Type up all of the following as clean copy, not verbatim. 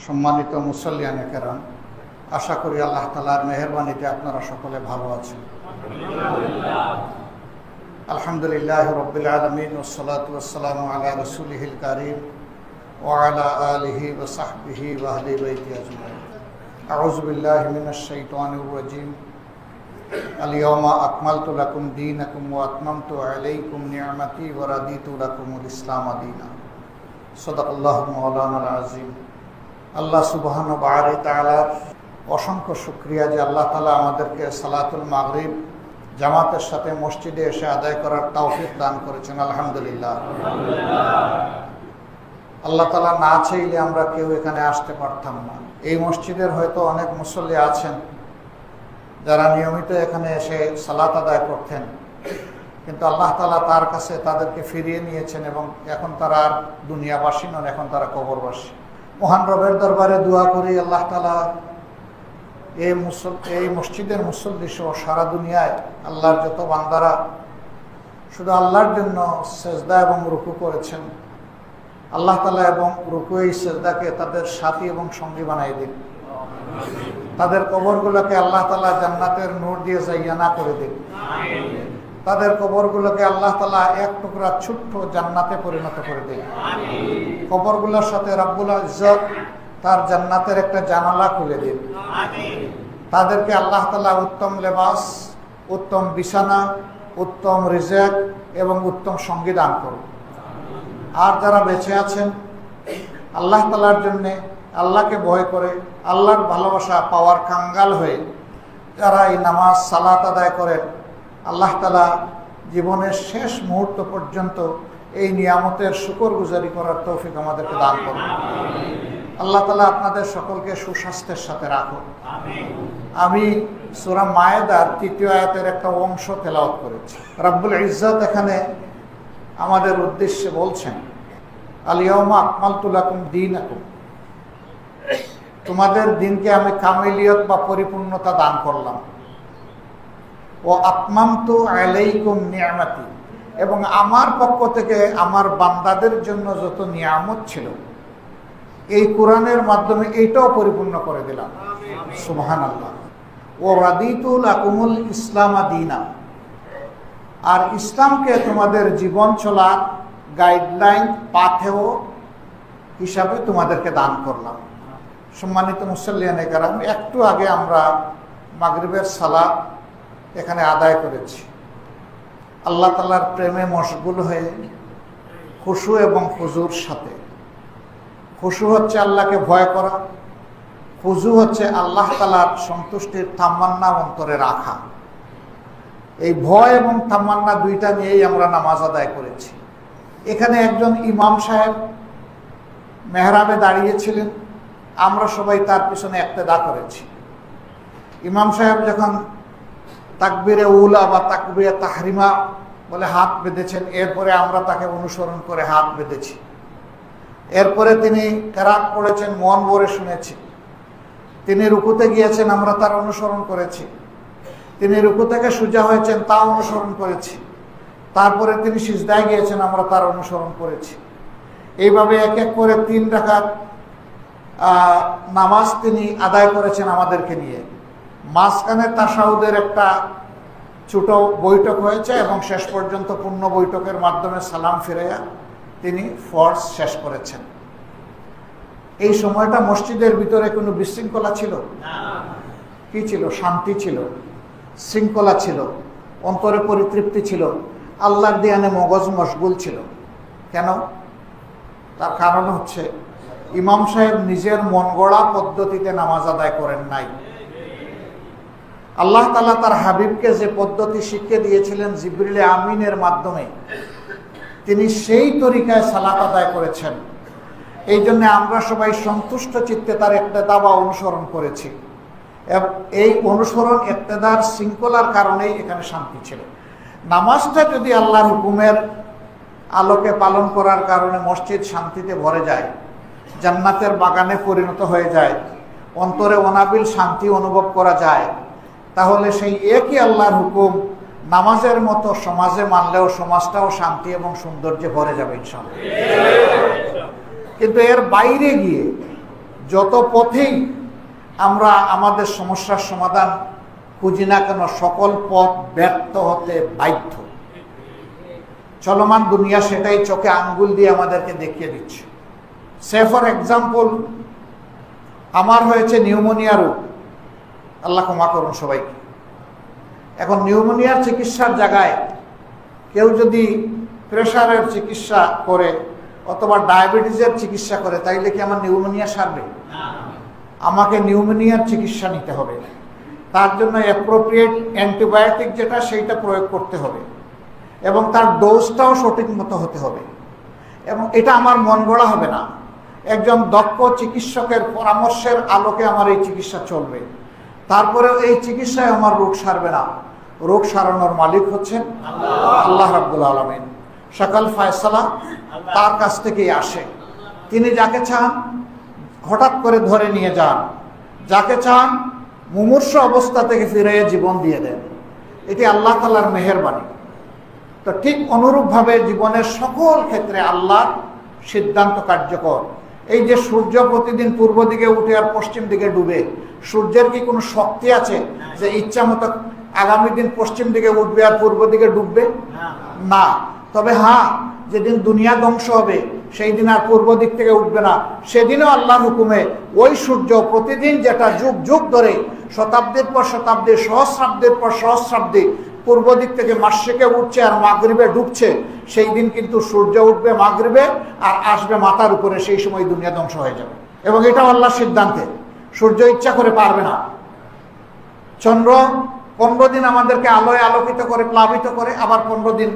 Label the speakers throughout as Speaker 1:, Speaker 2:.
Speaker 1: সম্মানিত মুসল্লিয়ানে কেরাম, আশা করি আল্লাহ তাআলার মেহেরবানিতে আপনারা সকলে ভালো আছেন। আলহামদুলিল্লাহ রাব্বিল আলামিন ওয়াসসালাতু ওয়াসসালামু আলা রাসূলিহিল কারীম ওয়া আলা আলিহি ওয়া সাহবিহি ওয়া আহলি বাইতি আজমাইন। আউযু বিল্লাহি মিনাশ শাইতানির রাজীম। আল-ইয়াওমা আকমালতু লাকুম দীনাকুম ওয়া আতমামতু আলাইকুম নি'মাতি ওয়া রাদিতু লাকুমুল ইসলাম দীনা। সাদাকাল্লাহু মাওলানাল আযীম। আল্লাহ সুবহানাহু ওয়া তাআলার অসংখ্য শুকরিয়া যে আল্লাহ তাআলা আমাদেরকে সালাতুল মাগরিব জামাতের সাথে মসজিদে এসে আদায় করার তৌফিক দান করেছেন। আলহামদুলিল্লাহ। আল্লাহ তাআলা না চাইলে আমরা কেউ এখানে আসতে পারতাম না। এই মসজিদের হয়তো অনেক মুসল্লি আছেন যারা নিয়মিত এখানে এসে সালাত আদায় করতেন, কিন্তু আল্লাহ তাআলা তার কাছে তাদেরকে ফিরিয়ে নিয়েছেন এবং এখন তারা আর দুনিয়াবাসী নন, এখন তারা কবরবাসী। মহান রবের দরবারে দোয়া করি আল্লাহ তাআলা এই মসজিদের মুসল্লি সহ সারা দুনিয়ায় আল্লাহর যত বান্দারা শুধু আল্লাহর জন্য সেজদা এবং রুকু করেছেন, আল্লাহ তাআলা এবং রুকু এই সেজদাকে তাদের সাথী এবং সঙ্গী বানিয়ে দিন। তাদের কবরগুলোকে আল্লাহ তাআলা জান্নাতের নূর দিয়ে জাইয়ানা করে দিন। তাদের কবরগুলোকে আল্লাহ তাআলা এক টুকরা ছোট্ট জান্নাতে পরিণত করে দিন। কবরগুলোর সাথে রব্বুল ইজ্জত তার জান্নাতের একটা জানালা খুলে দিন। তাদেরকে আল্লাহ তাআলা উত্তম লেবাস, উত্তম বিছানা, উত্তম রিজেক এবং উত্তম সঙ্গী দান করুন। আর যারা বেঁচে আছেন আল্লাহ তাআলার জন্যে, আল্লাহকে ভয় করে, আল্লাহর ভালোবাসা পাওয়ার কাঙ্গাল হয়ে যারা এই নামাজ সালাত আদায় করেন, আল্লাহ তাআলা জীবনের শেষ মুহূর্ত পর্যন্ত এই নিয়ামতের শুকরগুজারি করার তৌফিক আমাদেরকে দান করুন। আল্লাহ তাআলা আপনাদের সকলকে সুস্বাস্থ্যের সাথে রাখুন। আমি সূরা মায়েদার ৩য় আয়াতের একটা অংশ তেলাওয়াত করেছি। রব্বুল ইজ্জত এখানে আমাদের উদ্দেশ্যে বলছেন, আল-ইয়াওমা আকমালতু লাকুম দীনাকুম, তোমাদের দিনকে আমি কামিলিয়ত বা পরিপূর্ণতা দান করলাম। ও আতমামতু আলাইকুম নি'মাতি, এবং আমার পক্ষ থেকে আমার বান্দাদের জন্য যত নিয়ামত ছিল এই কোরআনের মাধ্যমে এইটাও পরিপূর্ণ করে দিলাম। সুবহানাল্লাহ। ও রাদিতু লাকুমুল ইসলাম দীনা, আর ইসলামকে তোমাদের জীবন চলার গাইডলাইন পাথেও হিসাবে তোমাদেরকে দান করলাম। সম্মানিত মুসল্লিয়ানে কেরাম, একটু আগে আমরা মাগরিবের সালাত এখানে আদায় করেছি। আল্লাহ তাআলার প্রেমে মশগুল হয়ে খুশু এবং খুজুর সাথে। খুশু হচ্ছে আল্লাহকে ভয় করা, খুজু হচ্ছে আল্লাহ তাআলার সন্তুষ্টির তামান্না অন্তরে রাখা। এই ভয় এবং তামান্না দুইটা নিয়েই আমরা নামাজ আদায় করেছি। এখানে একজন ইমাম সাহেব মেহরাবে দাঁড়িয়েছিলেন, আমরা সবাই তার পিছনে ইক্তেদা করেছি। ইমাম সাহেব যখন তাকবীরে উলা বা তাকবীরে তাহরিমা বলে হাত বেঁধেছেন, এরপরে আমরা তাকে অনুসরণ করে হাত বেঁধেছি। এরপরে তিনি কেরাত পড়েছেন, মন ভরে শুনেছি। তিনি রুকুতে গিয়েছেন, আমরা তার অনুসরণ করেছি। তিনি রুকু থেকে সোজা হয়েছেন, তা অনুসরণ করেছি। তারপরে তিনি সিজদায় গিয়েছেন, আমরা তার অনুসরণ করেছি। এইভাবে এক এক করে 3 রাকাত নামাজ তিনি আদায় করেছেন আমাদেরকে নিয়ে। মাঝখানে তাশাহুদের একটা ছোট বৈঠক হয়েছে এবং শেষ পর্যন্ত পূর্ণ বৈঠকের মাধ্যমে সালাম ফিরাইয়া তিনি ফরজ শেষ করেছেন। এই সময়টা মসজিদের ভিতরে কোনো বিশৃঙ্খলা ছিল? কি ছিল? শান্তি ছিল, শৃঙ্খলা ছিল, অন্তরে পরিতৃপ্তি ছিল, আল্লাহর ধ্যানে মগজ মশগুল ছিল। কেন? তার কারণ হচ্ছে ইমাম সাহেব নিজের মন গড়া পদ্ধতিতে নামাজ আদায় করেন নাই। আল্লাহ তাআলা তার হাবিবকে যে পদ্ধতি শিখিয়ে দিয়েছিলেন জিবরিল আমিনের মাধ্যমে, তিনি সেই তরিকায় সালাত আদায় করেছেন। এই জন্য আমরা সবাই সন্তুষ্ট চিত্তে তার ইক্তেদা বা অনুসরণ করেছি। এই অনুসরণ ইক্তেদার শৃঙ্খলার কারণেই এখানে শান্তি ছিল। নামাজটা যদি আল্লাহর হুকুমের আলোকে পালন করার কারণে মসজিদ শান্তিতে ভরে যায়, জান্নাতের বাগানে পরিণত হয়ে যায়, অন্তরে অনাবিল শান্তি অনুভব করা যায়, তাহলে সেই একই আল্লাহর হুকুম নামাজের মতো সমাজে মানলেও সমাজটাও শান্তি এবং সৌন্দর্যে ভরে যাবে ইনশাআল্লাহ। কিন্তু এর বাইরে গিয়ে যত পথেই আমরা আমাদের সমস্যার সমাধান খুঁজি না কেন, সকল পথ ব্যর্থ হতে বাধ্য। চলমান দুনিয়া সেটাই চোখে আঙ্গুল দিয়ে আমাদেরকে দেখিয়ে দিচ্ছে। সে ফর এক্সাম্পল, আমার হয়েছে নিউমোনিয়া রোগ, আল্লাহ ক্ষমা করুন সবাইকে। এখন নিউমোনিয়ার চিকিৎসার জায়গায় কেউ যদি প্রেশারের চিকিৎসা করে অথবা ডায়াবেটিসের চিকিৎসা করে, তাইলে কি আমার নিউমোনিয়া সারবে? আমাকে নিউমোনিয়ার চিকিৎসা নিতে হবে। তার জন্য অ্যাপ্রোপ্রিয়েট অ্যান্টিবায়োটিক যেটা, সেইটা প্রয়োগ করতে হবে এবং তার ডোজটাও সঠিক মতো হতে হবে। এবং এটা আমার মন গড়া হবে না, একজন দক্ষ চিকিৎসকের পরামর্শের আলোকে আমার এই চিকিৎসা চলবে। তারপরেও এই চিকিৎসায় আমার রোগ সারবে না। রোগ সারানোর মালিক হচ্ছেন আল্লাহ রাব্বুল আলামিন। সকল ফয়সালা তার কাছ থেকেই আসে। তিনি যাকে চান হঠাৎ করে ধরে নিয়ে যান, যাকে চান মুমূর্ষ অবস্থা থেকে ফিরিয়ে জীবন দিয়ে দেন। এটি আল্লাহ তাআলার মেহেরবানি। তো ঠিক অনুরূপভাবে জীবনের সকল ক্ষেত্রে আল্লাহর সিদ্ধান্ত কার্যকর। এই যে সূর্য প্রতিদিন পূর্ব দিকে উঠে আর পশ্চিম দিকে ডুবে, সূর্যের কি কোনো শক্তি আছে যে ইচ্ছা মতো আগামী দিন পশ্চিম দিকে উঠবে আর পূর্ব দিকে ডুববে? না। তবে হ্যাঁ, যেদিন দুনিয়া ধ্বংস হবে সেই দিন আর পূর্ব দিক থেকে উঠবে না। সেদিনও আল্লাহর হুকুমে ওই সূর্য প্রতিদিন যেটা যুগ যুগ ধরে শতাব্দীর পর শতাব্দী, সহস্রাব্দীর পর সহস্রাব্দী পূর্ব দিক থেকে মাশরিকে উঠছে আর মাগরিবে ডুবছে, সেই দিন কিন্তু সূর্য উঠবে মাগরিবে আর আসবে মাথার উপরে। সেই সময় দুনিয়া ধ্বংস হয়ে যাবে এবং এটাও আল্লাহর সিদ্ধান্তে। সূর্য ইচ্ছা করে পারবে না। চন্দ্র 15 দিন আমাদেরকে আলোয় আলোকিত করে প্লাবিত করে, আবার 15 দিন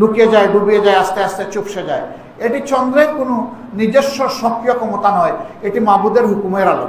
Speaker 1: লুকিয়ে যায়, ডুবিয়ে যায়, আস্তে আস্তে চুপসে যায়। এটি চন্দ্রের কোনো নিজস্ব সক্রিয় ক্ষমতা নয়, এটি মাবুদের হুকুমের আলো।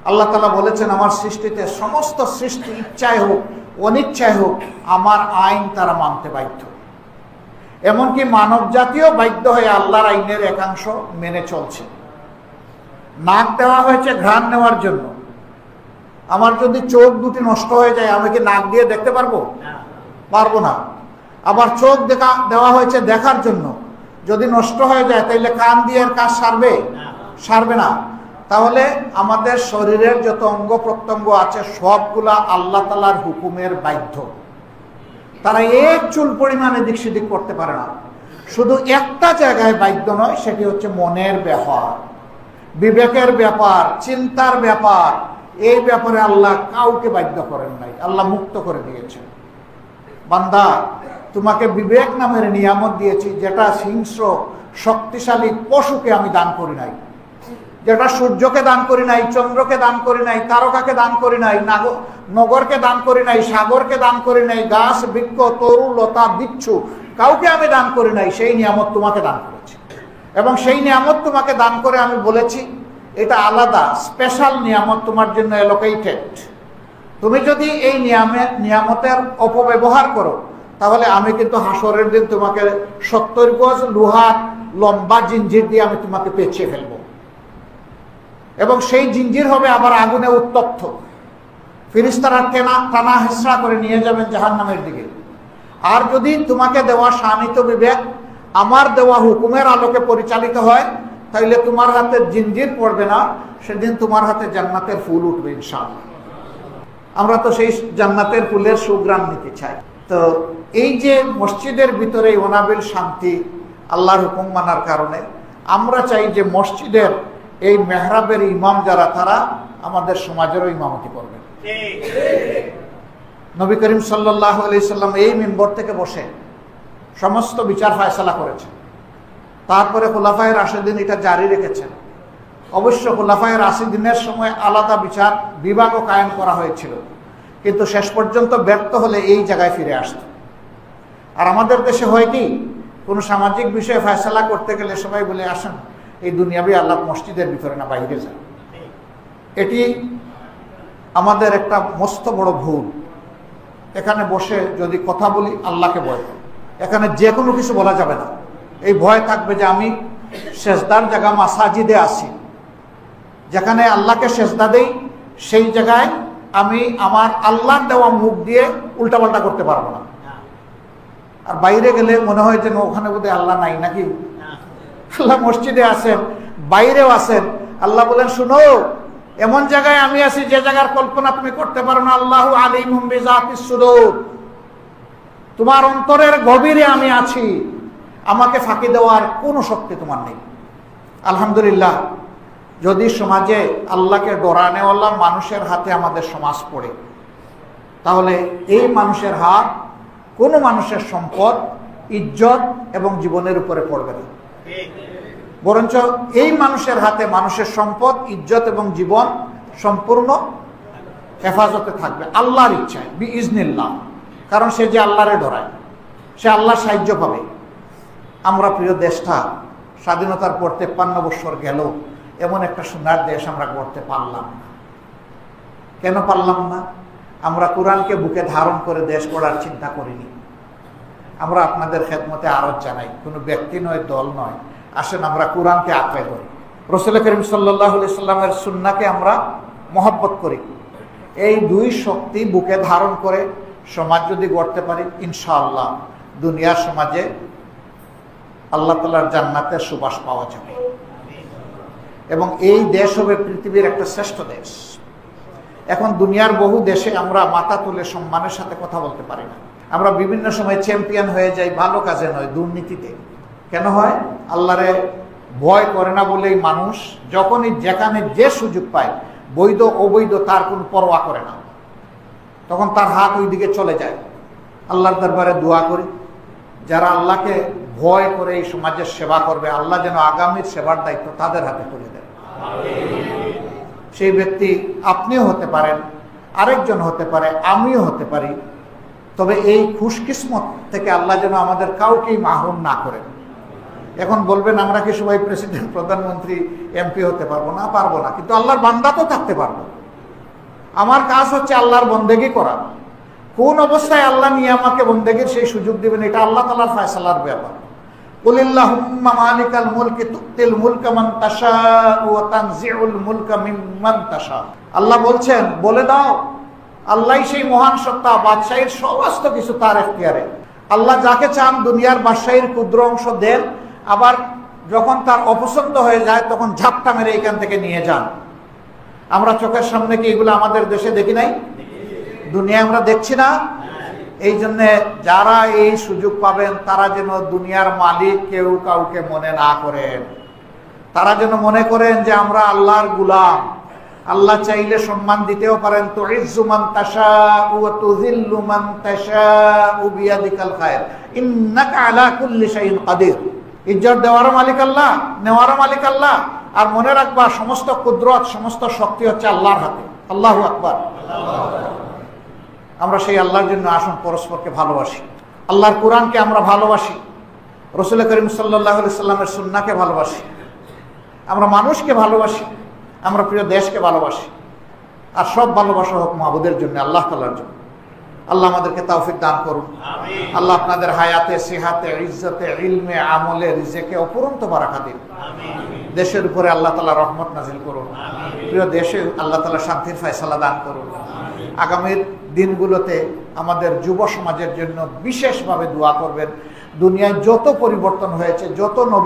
Speaker 1: আল্লাহ তাআলা বলেছেন, আমার সৃষ্টিতে সমস্ত সৃষ্টি ইচ্ছায় হোক অনিচ্ছায় হোক আমার আইন তারা মানতে বাধ্য। এমনকি মানব জাতীয় বাধ্য হয়ে আল্লাহর আইনের একাংশ মেনে চলছে। নাক দেওয়া হয়েছে ঘ্রাণ নেওয়ার জন্য। আমার যদি চোখ দুটি নষ্ট হয়ে যায়, আমি কি নাক দিয়ে দেখতে পারবো? পারবো না। আবার চোখ দেওয়া হয়েছে দেখার জন্য। যদি নষ্ট হয়ে যায় তাহলে কান দিয়ে এর কাজ সারবে? সারবে না। তাহলে আমাদের শরীরের যত অঙ্গ প্রত্যঙ্গ আছে সবগুলা আল্লাহ তাআলার হুকুমের বাধ্য। তারা এক চুল পরিমাণে দিক সেদিক করতে পারে না। শুধু একটা জায়গায় বাধ্য নয়, সেটি হচ্ছে মনের ব্যাপার, বিবেকের ব্যাপার, চিন্তার ব্যাপার। এই ব্যাপারে আল্লাহ কাউকে বাধ্য করেন নাই, আল্লাহ মুক্ত করে দিয়েছেন। বান্দা, তোমাকে বিবেক নামের নিয়ামত দিয়েছি, যেটা হিংস্র শক্তিশালী পশুকে আমি দান করি নাই, যেটা সূর্যকে দান করি নাই, চন্দ্রকে দান করি নাই, তারকাকে দান করি নাই, নগরকে দান করি নাই, সাগরকে দান করি নাই, গাছ বৃক্ষ তরু লতা বিচ্ছু কাউকে আমি দান করি নাই। সেই নিয়ামত তোমাকে দান করেছি এবং সেই নিয়ামত তোমাকে দান করে আমি বলেছি এটা আলাদা, স্পেশাল নিয়ামত, তোমার জন্য অ্যালোকেটেড। তুমি যদি এই নিয়ামতের অপব্যবহার করো, তাহলে আমি কিন্তু হাসরের দিন তোমাকে 70 গজ লোহার লম্বা জিঞ্জির দিয়ে আমি তোমাকে পেঁচিয়ে ফেলবো এবং সেই জিঞ্জির হবে আবার আগুনে উত্তপ্ত। ফেরেশতারা টানা হেঁচড়া করে নিয়ে যাবেন জাহান্নামের দিকে। আর যদি তোমাকে দেওয়া শানিত বিবেক আমার দেওয়া হুকুমের আলোকে পরিচালিত হয়, তাইলে তোমার হাতে জিঞ্জির পড়বে না, সেদিন তোমার হাতে জান্নাতের ফুল উঠবে ইনশাআল্লাহ। আমরা তো সেই জান্নাতের ফুলের সুঘ্রাণ নিতে চাই। তো এই যে মসজিদের ভিতরে অনাবিল শান্তি আল্লাহর হুকুম মানার কারণে, আমরা চাই যে মসজিদের এই মেহরাবের ইমাম যারা, তারা আমাদের সমাজেরও ইমামতি করবেন। নবী করিম সাল্লাল্লাহু আলাইহি সাল্লাম এই মিম্বর থেকে বসে সমস্ত বিচার ফয়সালা করেছেন। তারপরে খুলাফায়ে রাশিদিন এটা জারি রেখেছেন। অবশ্য খুলাফায়ে রাশিদিনের সময় আলাদা বিচার বিভাগও কায়েম করা হয়েছিল, কিন্তু শেষ পর্যন্ত ব্যর্থ হলে এই জায়গায় ফিরে আসত। আর আমাদের দেশে হয় কি, কোনো সামাজিক বিষয়ে ফয়সালা করতে গেলে সবাই বলে আসেন এই দুনিয়াবি আল্লাহ মসজিদের ভিতরে না বাইরে যায়। এটি আমাদের একটা মস্ত বড় ভুল। এখানে বসে যদি কথা বলি আল্লাহকে ভয়, এখানে যে কোনো কিছু বলা যাবে না। এই ভয় থাকবে যে আমি সেজদার জায়গা মাসাজিদে আসি, যেখানে আল্লাহকে সেজদা দেই, সেই জায়গায় আমি আমার আল্লাহর দেওয়া মুখ দিয়ে উল্টাপাল্টা করতে পারবো না। আর বাইরে গেলে মনে হয় যেন ওখানে বোধহয় আল্লাহ নাই নাকি। আল্লাহ মসজিদে আছেন, বাইরেও আছেন, আল্লাহ বলেন, শুনো, এমন জায়গায় আমি আছি যে জায়গার কল্পনা তুমি করতে পারো না। আল্লাহু আলিমুম বিযাতিস সুদূর, তোমার অন্তরের গভীরে আমি আছি, আমাকে ফাঁকি দেওয়ার কোনো শক্তি তোমার নেই। আলহামদুলিল্লাহ, যদি সমাজে আল্লাহকে ডরানেওয়ালা মানুষের হাতে আমাদের সমাজ পড়ে, তাহলে এই মানুষের হাত কোনো মানুষের সম্পদ, ইজ্জত এবং জীবনের উপরে পড়বে না, বরঞ্চ এই মানুষের হাতে মানুষের সম্পদ, ইজ্জত এবং জীবন সম্পূর্ণ হেফাজতে থাকবে আল্লাহর ইচ্ছায়, বিইজনিল্লাহ। কারণ সে যে আল্লাহরে ডরায়, সে আল্লাহর সাহায্য পাবে। আমরা প্রিয় দেশটা স্বাধীনতার পর 53 বছর গেল, এমন একটা সোনার দেশ আমরা গড়তে পারলাম না। কেন পারলাম না? আমরা কোরআনকে বুকে ধারণ করে দেশ গড়ার চিন্তা করিনি। আমরা আপনাদের খেদমতে আরজ জানাই, কোনো ব্যক্তি নয়, দল নয়, আসেন আমরা কোরআনকে আঁকড়ে ধরি, রাসূল করিম সাল্লাল্লাহু আলাইহি সাল্লামের সুন্নাহকে আমরা মহব্বত করি। এই দুই শক্তি বুকে ধারণ করে সমাজ যদি গড়তে পারি, ইনশাআল্লাহ দুনিয়ার সমাজে আল্লাহ তাআলার জান্নাতের সুবাস পাওয়া যাবে এবং এই দেশ হবে পৃথিবীর একটা শ্রেষ্ঠ দেশ। এখন দুনিয়ার বহু দেশে আমরা মাথা তুলে সম্মানের সাথে কথা বলতে পারি না। আমরা বিভিন্ন সময় চ্যাম্পিয়ন হয়ে যাই, ভালো কাজে নয়, দুর্নীতিতে। কেন হয়? আল্লাহরে ভয় করে না বলেই মানুষ যখনই যেখানে যে সুযোগ পায়, বৈধ অবৈধ তার কোনো পরোয়া করে না, তখন তার হাত ওই দিকে চলে যায়। আল্লাহর দরবারে দোয়া করি, যারা আল্লাহকে ভয় করে এই সমাজের সেবা করবে, আল্লাহ যেন আগামীর সেবার দায়িত্ব তাদের হাতে তুলে দেন। সেই ব্যক্তি আপনিও হতে পারেন, আরেকজন হতে পারে, আমিও হতে পারি। তবে এই খুশকিসমত থেকে আল্লাহ যেন আমাদের কাউকেই মাহরুম না করেন। এখন বলবেন, আমরা কি সবাই প্রেসিডেন্ট, প্রধানমন্ত্রী, এমপি হতে পারবো না? পারবো না, কিন্তু আল্লাহর বান্দা তো থাকতে পারবো। আমার কাজ হচ্ছে আল্লাহর বন্দেগী করা। কোন অবস্থায় আল্লাহ নিয়ে আমাকে বন্দেগীর সেই সুযোগ দিবেন, এটা আল্লাহ তাআলার ফয়সালার ব্যাপার। কুলিল্লাহুম্মা মালিকাল মুলকি তুতিল মুলকা মান তাশাউ ওয়া তানজিউল মুলকা মিম্মান তাশা। আল্লাহ বলছেন, বলে দাও, আল্লাহই সেই মহান সত্তা, বাদশাহীর সমস্ত কিছু তার এখতিয়ারে। আল্লাহ যাকে চান দুনিয়ার বাদশাহীর ক্ষুদ্র অংশ দেন, আবার যখন তার অপছন্দ হয়ে যায় তখন ঝাপটা মেরে এখান থেকে নিয়ে যান। আমরা চোখের সামনে কি এগুলো আমাদের দেশে দেখি নাই? দুনিয়া আমরা দেখছি না? এই জন্য যারা এই সুযোগ পাবেন তারা যেন দুনিয়ার মালিক কেউ কাউকে মনে না করেন। তারা যেন মনে করেন যে আমরা আল্লাহর গোলাম। আল্লাহ চাইলে সম্মান দিতেও পারেন, তুইজ্জু মান তাশাউ ওয়া তুযিল্লু মান তাশাউ বিয়াদিকাল খায়র ইন্নাকা আলা কুল্লি শাইইন কাদির। ইজ্জত দেওয়ার মালিক আল্লাহ, নেওয়ার মালিক আল্লাহ। আর মনে রাখবা, সমস্ত কুদরত, সমস্ত শক্তি হচ্ছে আল্লাহর হাতে। আল্লাহু আকবার। আমরা সেই আল্লাহর জন্য আসুন পরস্পরকে ভালোবাসি, আল্লাহর কোরআনকে আমরা ভালোবাসি, রাসূল করিম সাল্লাল্লাহু আলাইহি সাল্লামের সুন্নাহকে ভালোবাসি, আমরা মানুষকে ভালোবাসি, আমরা প্রিয় দেশকে ভালোবাসি। আর সব ভালোবাসা হোক মাবুদের জন্য, আল্লাহ তাআলার জন্য। আল্লাহ আমাদেরকে তৌফিক দান করুন। আল্লাহ আপনাদের হায়াতে, সিহাতে, ইজ্জতে, ইলমে, আমলে, রিজেকে অপরন্ত বারাকা দিন। দেশের উপরে আল্লাহ তাআলা রহমত নাজিল করুন। প্রিয় দেশে আল্লাহ তাআলা শান্তির ফয়সালা দান করুন। আগামীর দিনগুলোতে আমাদের যুব সমাজের জন্য বিশেষভাবে দোয়া করবেন। দুনিয়ায় যত পরিবর্তন হয়েছে, যত নবী